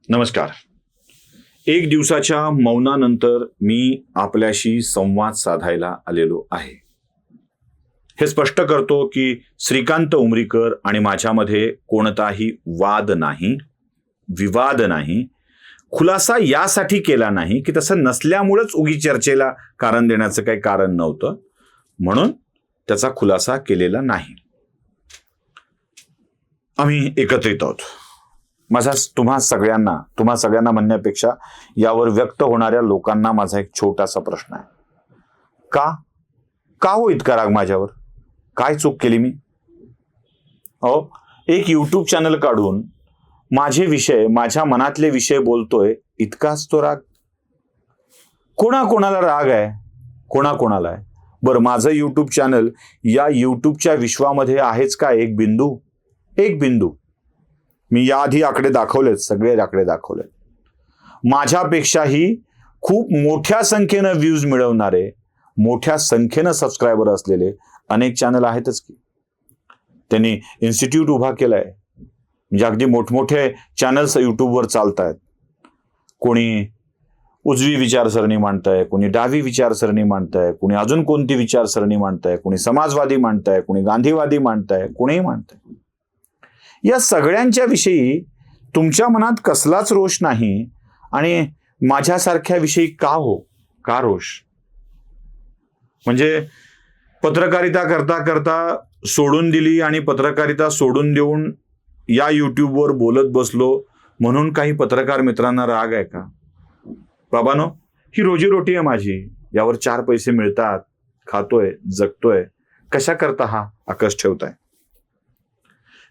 नमस्कार. एक दिवसाच्या मौनानंतर मी आपल्याशी संवाद साधायला आलेलो आहे. हे स्पष्ट करतो की श्रीकांत उमरीकर आणि माझ्यामध्ये कोणताही वाद नाही, विवाद नाही. खुलासा यासाठी केला नाही की तसं नसल्यामुळेच उगी चर्चेला कारण देण्याचं काही कारण नव्हतं, म्हणून त्याचा खुलासा केलेला नाही. आम्ही एकत्रित आहोत. माझा तुम्हा सगळ्यांना म्हणण्यापेक्षा यावर व्यक्त होणाऱ्या लोकांना माझा एक छोटासा प्रश्न आहे. का हो इतका राग माझ्यावर? काय चूक केली मी? एक युट्यूब चॅनल काढून माझे विषय, माझ्या मनातले विषय बोलतोय, इतकाच तो राग? कोणाकोणाला राग आहे? कोणाकोणाला आहे? बरं, माझं युट्यूब चॅनल या युट्यूबच्या विश्वामध्ये आहेच का एक बिंदू? मी याआधी आकडे दाखवलेत, सगळे आकडे दाखवलेत. माझ्यापेक्षाही खूप मोठ्या संख्येनं व्ह्यूज मिळवणारे, मोठ्या संख्येनं सबस्क्रायबर असलेले अनेक चॅनल आहेतच की. त्यांनी इन्स्टिट्यूट उभा केलाय, म्हणजे अगदी मोठमोठे चॅनल्स युट्यूबवर चालत आहेत. कोणी उजवी विचारसरणी मांडताय, कोणी डावी विचारसरणी मांडताय, कोणी अजून कोणती विचारसरणी मांडताय, कोणी समाजवादी मांडताय, कोणी गांधीवादी मांडताय, कोणीही मांडताय. या सगळ्यांच्या विषयी तुमच्या मनात कसलाच रोष नाही, आणि माझ्यासारख्या विषयी का रोष? म्हणजे पत्रकारिता करता करता सोडून दिली आणि पत्रकारिता सोडून देऊन या युट्यूबवर बोलत बसलो म्हणून काही पत्रकार मित्रांना राग आहे का? बाबांनो, ही रोजीरोटी आहे माझी, यावर 4 पैसे मिळतात, खातोय, जगतोय. कशा करता हा आकस ठेवताय?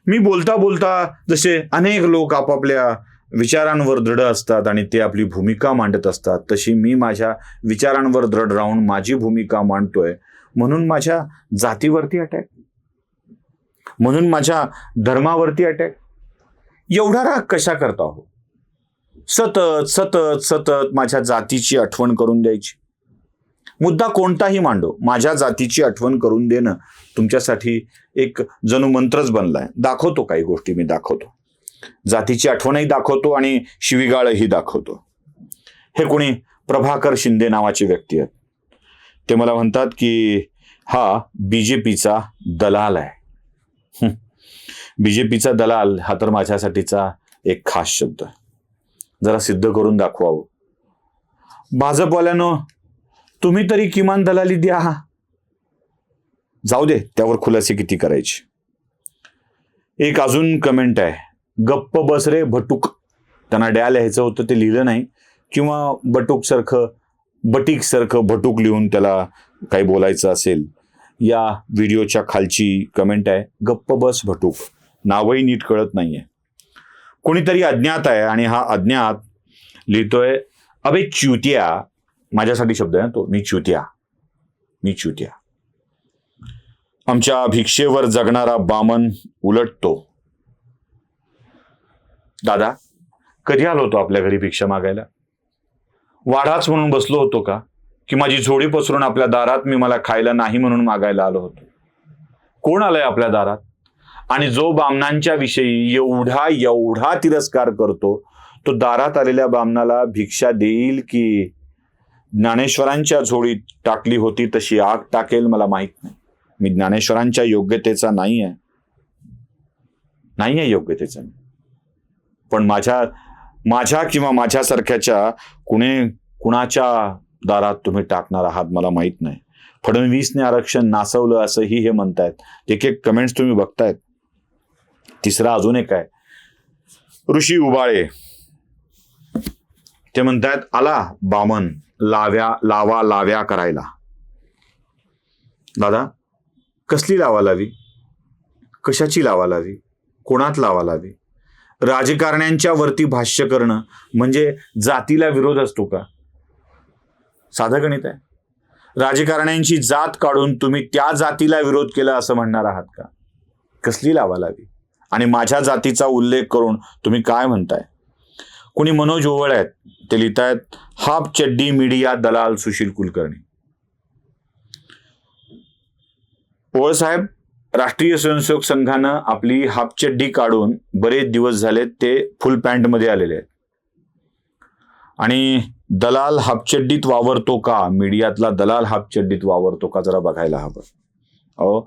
मी बोलता बोलता जसे अनेक लोक आपापल्या विचारांवर दृढ असतात आणि ते आपली भूमिका मांडत असतात, तशी मी माझ्या विचारांवर दृढ राहून माझी भूमिका मांडतोय. म्हणून माझ्या जातीवरती अटॅक, म्हणून माझ्या धर्मावरती अटॅक. एवढा राग कशा करता हो? सतत सतत सतत माझ्या जातीची आठवण करून द्यायची. मुद्दा कोणताही मांडो, माझ्या जातीची आठवण करून देणं तुमच्यासाठी एक जणू मंत्रच बनलाय. दाखवतो काही गोष्टी, मी दाखवतो. जातीची आठवणही दाखवतो आणि शिवीगाळही दाखवतो. हे कोणी प्रभाकर शिंदे नावाची व्यक्ती आहेत. ते मला म्हणतात की हा बीजेपीचा दलाल आहे. बीजेपीचा दलाल हा तर माझ्यासाठीचा एक खास शब्द आहे. जरा सिद्ध करून दाखवावं. भाजपवाल्यानं तुम्ही तरी किमान दलाली द्या. जाऊ दे, त्यावर खुलासे किती करायची. एक अजून कमेंट आहे, गप्प बस रे भटूक. त्यांना डॅ लिहायचं होतं, ते लिहिलं नाही, किंवा बटीक सारखं भटूक लिहून त्याला काही बोलायचं असेल. या व्हिडिओच्या खालची कमेंट आहे, गप्प बस भटूक. नावही नीट कळत नाहीये. कोणीतरी अज्ञात आहे आणि हा अज्ञात लिहितोय, अबे च्युतिया. माझ्यासाठी शब्द आहे तो, मी च्युतिया. आमच्या भिक्षेवर जगणारा बामन उलटतो. दादा, कधी आलो होतो आपल्या घरी भिक्षा मागायला? वाढाच म्हणून बसलो होतो का? की माझी झोळी पसरून आपल्या दारात मी मला खायला नाही म्हणून मागायला आलो होतो? कोण आलंय आपल्या दारात? आणि जो बामणांच्या विषयी एवढा तिरस्कार करतो, तो दारात आलेल्या बामणाला भिक्षा देईल की ज्ञानेश्वरांच्या झोळीत टाकली होती तशी आग टाकेल? मला माहित नाही. मी ज्ञानेश्वरांच्या योग्यतेचा नाही आहे योग्यतेचा. पण माझ्या किंवा माझ्यासारख्याच्या कुणाच्या दारात तुम्ही टाकणार आहात मला माहित नाही. फडणवीसने आरक्षण नासवलं असंही हे म्हणतायत. एक कमेंट्स तुम्ही बघतायत. तिसरा अजून एक आहे, ऋषी उबाळे. ते म्हणतायत, आला बामन लाव्या करायला. दादा, कसली लावा लावी? कशाची लावा लावी? कोणात लावा लावी? राजकारण्यांच्या वरती भाष्य करणं म्हणजे जातीला विरोध असतो का? साधं गणित आहे. राजकारण्यांची जात काढून तुम्ही त्या जातीला विरोध केला असं म्हणणार आहात का? कसली लावा लावी? आणि माझ्या जातीचा उल्लेख करून तुम्ही काय म्हणताय? कोणी मनोज ओवळ आहेत, ते लिहितायत, हाफ चड्डी मीडिया दलाल सुशील कुलकर्णी. ओवळ साहेब, राष्ट्रीय स्वयंसेवक संघानं आपली हाफ चड्डी काढून बरेच दिवस झाले ते फुल पॅन्ट मध्ये आलेले आहेत. आणि दलाल हापचड्डीत वावरतो का, मीडियातला दलाल हापचड्डीत वावरतो का, जरा बघायला हवं. अहो,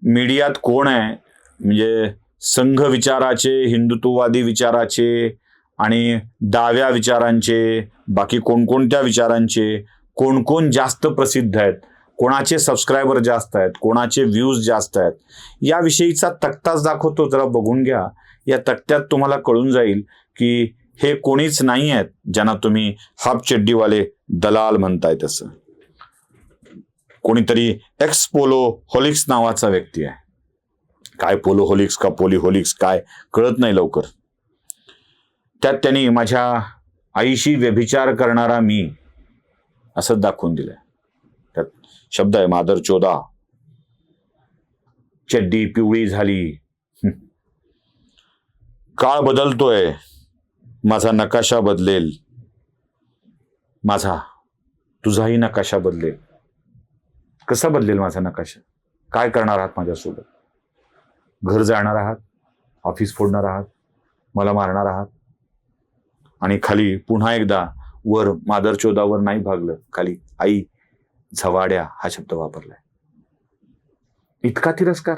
मीडियात कोण आहे म्हणजे संघ विचाराचे, हिंदुत्ववादी विचाराचे आणि डाव्या विचारांचे, बाकी कोणकोणत्या विचारांचे, कोण कोण जास्त प्रसिद्ध आहेत, कोणाचे सबस्क्रायबर जास्त आहेत, कोणाचे व्ह्यूज जास्त आहेत, याविषयीचा तक्ताच दाखवतो. जरा बघून घ्या. या तक्त्यात तुम्हाला कळून जाईल की हे कोणीच नाही आहेत ज्यांना तुम्ही हापचड्डीवाले दलाल म्हणताय. तसं कोणीतरी एक्स पोलो होलिक्स नावाचा व्यक्ती आहे. काय पोलो होलिक्स का पोली होलिक्स काय कळत नाही लवकर. त्यात त्यांनी माझ्या आईशी व्यभिचार करणारा मी असं दाखवून दिलंय. त्यात शब्द आहे मादर चोदा, चड्डी पिवळी झाली, काळ बदलतोय, माझा नकाशा बदलेल, माझा तुझाही नकाशा बदलेल. कसा बदलेल माझा नकाशा? काय करणार आहात माझ्यासोबत? घर जाणार आहात, ऑफिस फोडणार आहात, मला मारणार आहात. आणि खाली पुन्हा एकदा वर मादरचोदावर नाही भागलं, खाली आई झवाड्या हा शब्द वापरलाय. इतका तिरस्कार,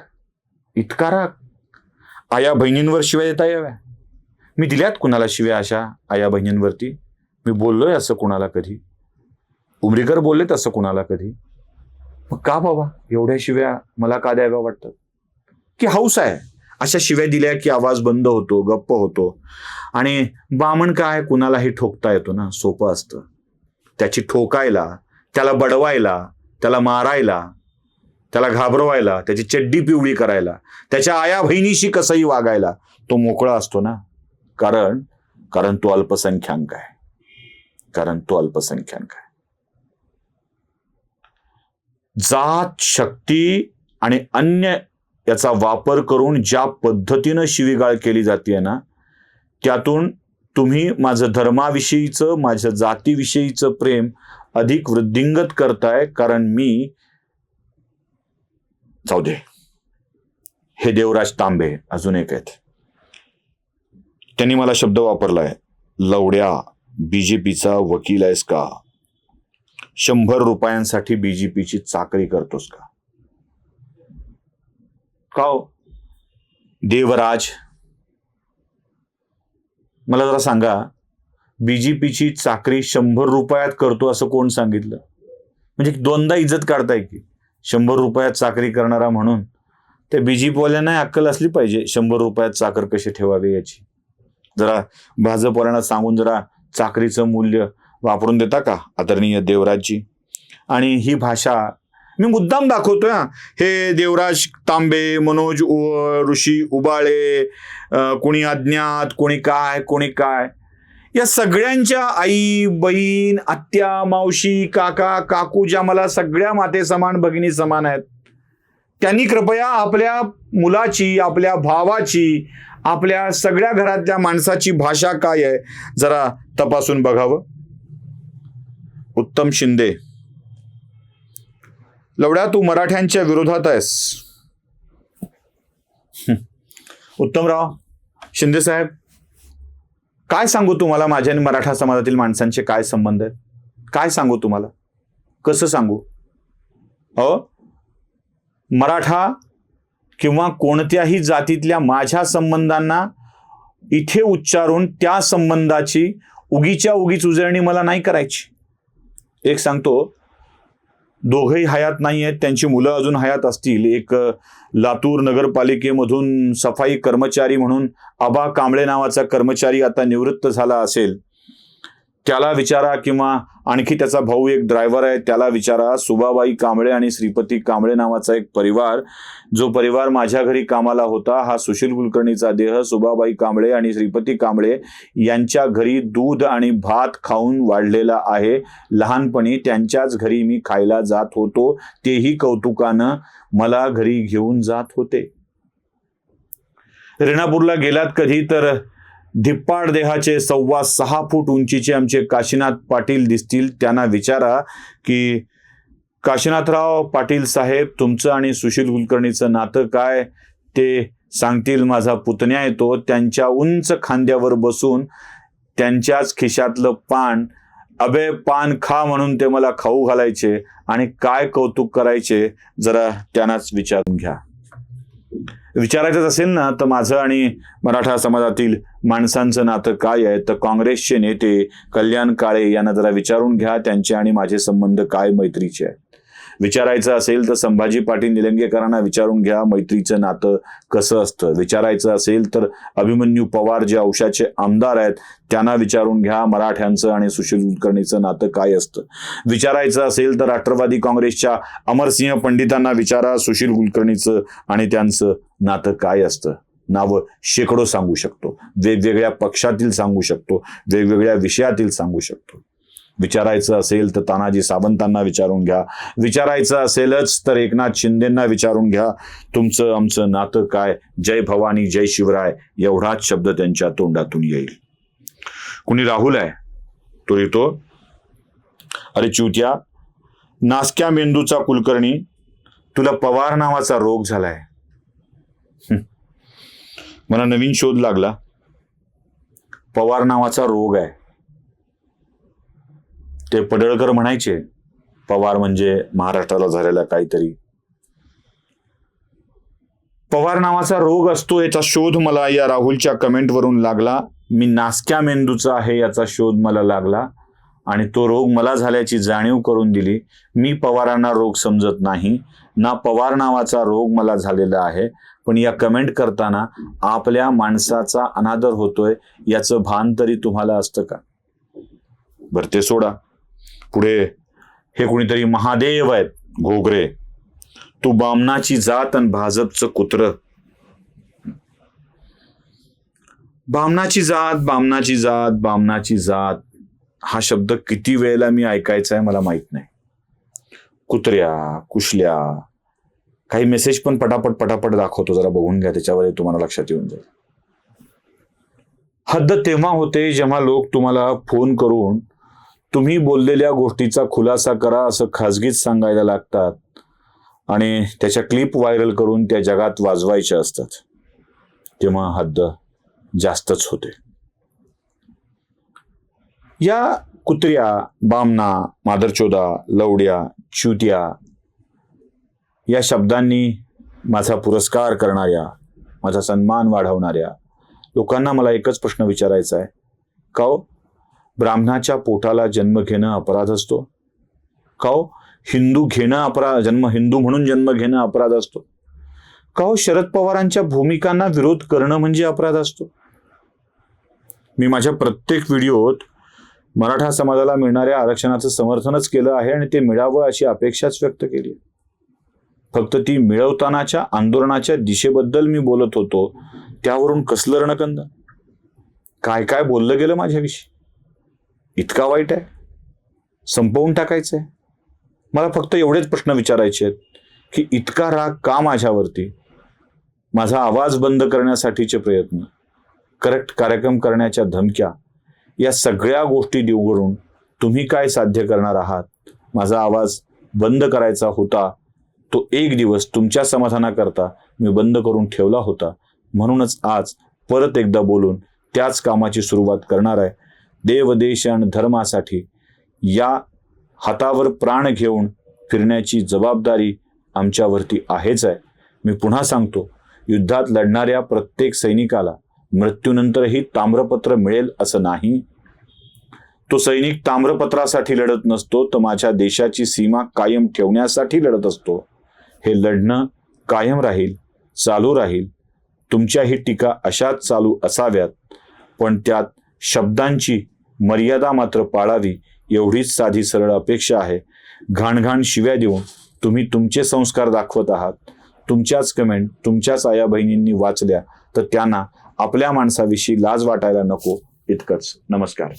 इतका राग. आया बहिणींवर शिव्या देता याव्या? मी दिल्यात कुणाला शिव्या अशा आया बहिणींवरती? मी बोललोय असं कुणाला कधी? उमरीकर बोललेत असं कुणाला कधी? मग का बाबा एवढ्या शिव्या मला का द्याव्या वाटतात? की हौस आहे. अशा शिव्या दिल्या की आवाज बंद होतो, गप्प होतो. आणि बामण काय, कुणालाही ठोकता येतो ना, सोपं असतं. त्याची ठोकायला, त्याला बडवायला, त्याला मारायला, त्याला घाबरवायला, त्याची चड्डी पिवळी करायला, त्याच्या आया बहिणीशी कसंही वागायला तो मोकळा असतो ना. कारण तो अल्पसंख्याक आहे. कारण तो अल्पसंख्याक आहे. जात, शक्ती आणि अन्य याचा वापर करून ज्या पद्धतीनं शिवीगाळ केली जाते ना, त्यातून तुम्ही माझं धर्माविषयीचं, माझ्या जातीविषयीचं प्रेम अधिक वृद्धिंगत करताय. कारण मी, जाऊ दे, हे देवराज तांबे अजून एक आहेत, त्यांनी मला शब्द वापरलाय, लवड्या बीजेपीचा वकील आहेस का? 100 रुपयांसाठी बीजेपीची चाकरी करतोस का? का हो देवराज, मला जरा सांगा, बीजेपीची चाकरी 100 रुपयात करतो असं कोण सांगितलं? म्हणजे दोनदा इज्जत काढताय की 100 रुपयात चाकरी करणारा म्हणून. त्या बीजेपीवाल्यांना अक्कल असली पाहिजे 100 रुपयात चाकर कशी ठेवावी याची. जरा भाजपवाल्यांना सांगून जरा चाकरीचं मूल्य वापरून देता का आदरणीय देवराजजी? आणि ही भाषा मी मुद्दाम दाखवतोय. हे देवराज तांबे, मनोज ऋषी उबाळे, कोणी अज्ञात, कोणी काय, या सगळ्यांच्या आई, बहीण, आत्या, मावशी, काका, काकू, ज्या मला सगळ्या माते समान, भगिनी समान आहेत, त्यांनी कृपया आपल्या मुलाची, आपल्या भावाची, आपल्या सगळ्या घरातल्या माणसाची भाषा काय आहे जरा तपासून बघावं. उत्तम शिंदे, लवड्या तू मराठ्यांच्या विरोधात आहेस. उत्तमराव शिंदे साहेब, काय सांगू तुम्हाला माझ्या आणि मराठा समाजातील माणसांचे काय संबंध आहेत? काय सांगू तुम्हाला? कसं सांगू? मराठा किंवा कोणत्याही जातीतल्या माझ्या संबंधांना इथे उच्चारून त्या संबंधाची उगीच्या उगीच उजळणी मला नाही करायची. एक सांगतो, दोघंही हयात नाही आहेत, त्यांची मुलं अजून हयात असतील. एक लातूर नगरपालिकेमधून सफाई कर्मचारी म्हणून आबा कांबळे नावाचा कर्मचारी आता निवृत्त झाला असेल, त्याला विचारा, किंवा आणखी त्याचा भाऊ एक ड्रायव्हर आहे त्याला विचारा. सुभाबाई कांबळे आणि श्रीपती कांबळे नावाचा एक परिवार, जो परिवार माझ्या घरी कामाला होता, हा सुशील कुलकर्णीचा देह सुभाबाई कांबळे आणि श्रीपती कांबळे यांच्या घरी दूध आणि भात खाऊन वाढलेला आहे. लहानपणी त्यांच्याच घरी मी खायला जात होतो, तेही कौतुकानं मला घरी घेऊन जात होते. रेणापूरला गेलात कधी तर धिप्पाड देहाचे 6.25 फूट उंचीचे आमचे काशीनाथ पाटील दिसतील. त्यांना विचारा की काशीनाथराव पाटील साहेब, तुमचं आणि सुशील कुलकर्णीचं नातं काय? ते सांगतील. माझा पुतण्या येतो, त्यांच्या उंच खांद्यावर बसून त्यांच्याच खिशातलं पान, अबे पान खा म्हणून ते मला खाऊ घालायचे आणि काय कौतुक करायचे जरा त्यांनाच विचारून घ्या. विचारायचं असेल ना तर माझं आणि मराठा समाजातील माणसांचं नातं काय आहे तर काँग्रेसचे नेते कल्याण काळे यांना जरा विचारून घ्या त्यांचे आणि माझे संबंध काय मैत्रीचे आहेत. विचारायचं असेल तर संभाजी पाटील निलंगेकरांना विचारून घ्या मैत्रीचं नातं कसं असतं. विचारायचं असेल तर अभिमन्यू पवार जे औशाचे आमदार आहेत त्यांना विचारून घ्या मराठ्यांचं आणि सुशील कुलकर्णीचं नातं काय असतं. विचारायचं असेल तर राष्ट्रवादी काँग्रेसच्या अमरसिंह पंडितांना विचारा सुशील कुलकर्णीचं आणि त्यांचं नातं काय असतं. नावं शेकडो सांगू शकतो, वेगवेगळ्या पक्षातील सांगू शकतो, वेगवेगळ्या विषयातील सांगू शकतो. विचारायचं असेल तर तानाजी सावंतांना विचारून घ्या. विचारायचं असेलच तर एकनाथ शिंदेंना विचारून घ्या. तुमचं आमचं नातं काय, जय भवानी जय शिवराय एवढाच शब्द त्यांच्या तोंडातून येईल. कुणी राहुल आहे तो येतो, अरे च्युत्या नासक्या मेंदूचा कुलकर्णी, तुला पवार नावाचा रोग झालाय. मला नवीन शोध लागला, पवार नावाचा रोग आहे. ते पडळकर म्हणायचे पवार म्हणजे महाराष्ट्राला झालेला काहीतरी. पवार नावाचा रोग असतो याचा शोध मला या राहुलच्या कमेंटवरून लागला. मी नासक्या मेंदूचा आहे याचा शोध मला लागला आणि तो रोग मला झाल्याची जाणीव करून दिली. मी पवारांना रोग समजत नाही ना, पवार नावाचा रोग मला झालेला आहे. पण या कमेंट करताना आपल्या माणसाचा अनादर होतोय याचं भान तरी तुम्हाला असतं का? बरं ते सोडा. पुढे हे कोणीतरी महादेव आहेत घोगरे, तू बामणाची जात आणि भाजपचं कुत्र. बामणाची जात, बामणाची जात, बामणाची जात हा शब्द किती वेळेला मी ऐकायचा आहे मला माहित नाही. कुत्र्या, कुशल्या, काही मेसेज पण पटापट दाखवतो, जरा बघून घ्या त्याच्यावर तुम्हाला लक्षात येऊन जाईल. हद्द तेव्हा होते जेव्हा लोक तुम्हाला फोन करून तुम्ही बोललेल्या गोष्टीचा खुलासा करा असं खाजगीत सांगायला लागतात आणि त्याच्या क्लिप व्हायरल करून त्या जगात वाजवायच्या असतात. तेव्हा हद्द जास्तच होते. या कुत्र्या, बामना, मादरचोदा, लवड्या, च्युत्या या शब्दांनी माझा पुरस्कार करणाऱ्या, माझा सन्मान वाढवणाऱ्या लोकांना मला एकच प्रश्न विचारायचा आहे, का हो ब्राह्मणाच्या पोटाला जन्म घेणं अपराध असतो? का हो हिंदू घेणं अपराध, हिंदू म्हणून जन्म घेणं अपराध असतो? का हो शरद पवारांच्या भूमिकांना विरोध करणं म्हणजे अपराध असतो? मी माझ्या प्रत्येक व्हिडिओत मराठा समाजाला मिळणाऱ्या आरक्षणाचं समर्थनच केलं आहे आणि ते मिळावं अशी अपेक्षाच व्यक्त केली. फक्त ती मिळवतानाच्या आंदोलनाच्या दिशेबद्दल मी बोलत होतो, त्यावरून कसलं रणकंद, काय काय बोललं गेलं माझ्याविषयी. इतका वाईट आहे, संपवून टाकायचंय. मला फक्त एवढेच प्रश्न विचारायचे आहेत की इतका राग का माझ्यावरती? माझा आवाज बंद करण्यासाठीचे प्रयत्न, करेक्ट कार्यक्रम करण्याच्या धमक्या, या सगळ्या गोष्टी देऊन तुम्ही काय साध्य करणार आहात? माझा आवाज बंद करायचा होता, तो एक दिवस तुमच्या समाधानाकरता मी बंद करून ठेवला होता. म्हणूनच आज परत एकदा बोलून त्याच कामाची सुरुवात करणार आहे. देव, देश आणि धर्मासाठी या हातावर प्राण घेऊन फिरण्याची जबाबदारी आमच्यावरती आहेच आहे. मी पुन्हा सांगतो, युद्धात लढणाऱ्या प्रत्येक सैनिकाला मृत्यूनंतरही ताम्रपत्र मिळेल असं नाही. तो सैनिक ताम्रपत्रासाठी लढत नसतो, तर माझ्या देशाची सीमा कायम ठेवण्यासाठी लढत असतो. हे लढणं कायम राहील, चालू राहील. तुमच्याही टीका अशाच चालू असाव्यात, पण त्यात शब्दांची मर्यादा मात्र पाळावी एवढीच साधी सरळ अपेक्षा आहे. घाणघाण शिव्या देऊन तुम्ही तुमचे संस्कार दाखवत आहात. तुमच्याच कमेंट तुमच्याच आया बहिणींनी वाचल्या तर त्यांना आपल्या माणसाविषयी लाज वाटायला नको. इतकंच. नमस्कार.